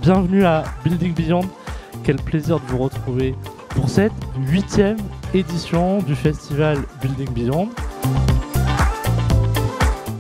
bienvenue à Building Beyond. Quel plaisir de vous retrouver pour cette 8e édition du festival Building Beyond.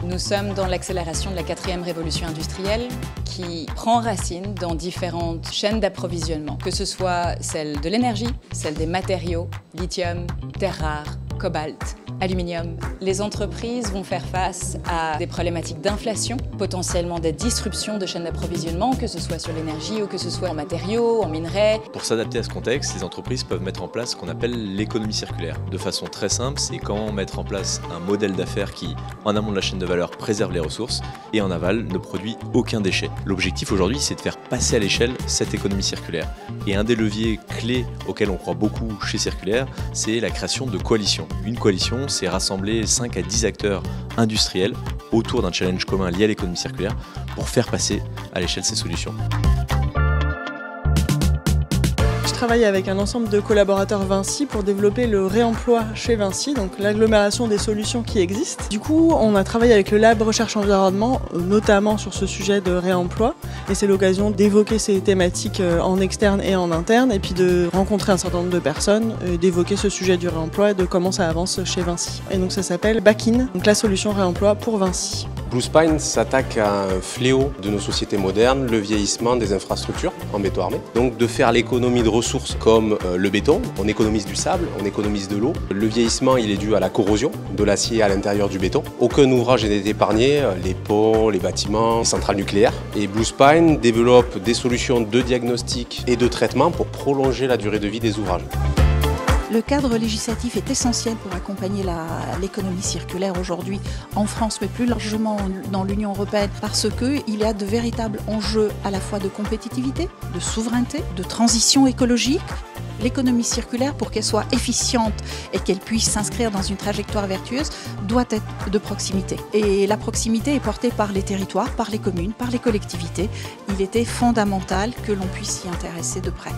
Nous sommes dans l'accélération de la 4e révolution industrielle qui prend racine dans différentes chaînes d'approvisionnement, que ce soit celle de l'énergie, celle des matériaux, lithium, terres rares, cobalt, aluminium. Les entreprises vont faire face à des problématiques d'inflation, potentiellement des disruptions de chaînes d'approvisionnement, que ce soit sur l'énergie ou que ce soit en matériaux, en minerais. Pour s'adapter à ce contexte, les entreprises peuvent mettre en place ce qu'on appelle l'économie circulaire. De façon très simple, c'est comment mettre en place un modèle d'affaires qui, en amont de la chaîne de valeur, préserve les ressources et en aval ne produit aucun déchet. L'objectif aujourd'hui, c'est de faire passer à l'échelle cette économie circulaire. Et un des leviers clés auxquels on croit beaucoup chez Circulaire, c'est la création de coalitions. Une coalition, c'est rassembler 5 à 10 acteurs industriels autour d'un challenge commun lié à l'économie circulaire pour faire passer à l'échelle ces solutions. Je travaille avec un ensemble de collaborateurs Vinci pour développer le réemploi chez Vinci, donc l'agglomération des solutions qui existent. Du coup, on a travaillé avec le Lab Recherche Environnement, notamment sur ce sujet de réemploi, et c'est l'occasion d'évoquer ces thématiques en externe et en interne, et puis de rencontrer un certain nombre de personnes, d'évoquer ce sujet du réemploi et de comment ça avance chez Vinci. Et donc ça s'appelle Back-in, donc la solution réemploi pour Vinci. Bluespine s'attaque à un fléau de nos sociétés modernes, le vieillissement des infrastructures en béton armé. Donc de faire l'économie de ressources comme le béton, on économise du sable, on économise de l'eau. Le vieillissement, il est dû à la corrosion de l'acier à l'intérieur du béton. Aucun ouvrage n'est épargné, les ponts, les bâtiments, les centrales nucléaires. Et Bluespine développe des solutions de diagnostic et de traitement pour prolonger la durée de vie des ouvrages. Le cadre législatif est essentiel pour accompagner l'économie circulaire aujourd'hui en France, mais plus largement dans l'Union européenne, parce qu'il y a de véritables enjeux à la fois de compétitivité, de souveraineté, de transition écologique. L'économie circulaire, pour qu'elle soit efficiente et qu'elle puisse s'inscrire dans une trajectoire vertueuse, doit être de proximité. Et la proximité est portée par les territoires, par les communes, par les collectivités. Il était fondamental que l'on puisse s'y intéresser de près.